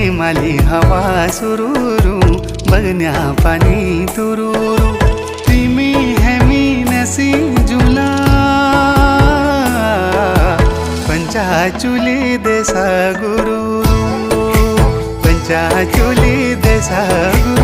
प्रेमाली हवा सुरूरू बगन्या पाणी तुरूरू तिमी हेमी नसी जुला पंचाचुली देसा गुरु पंचाचुली देसा गुरु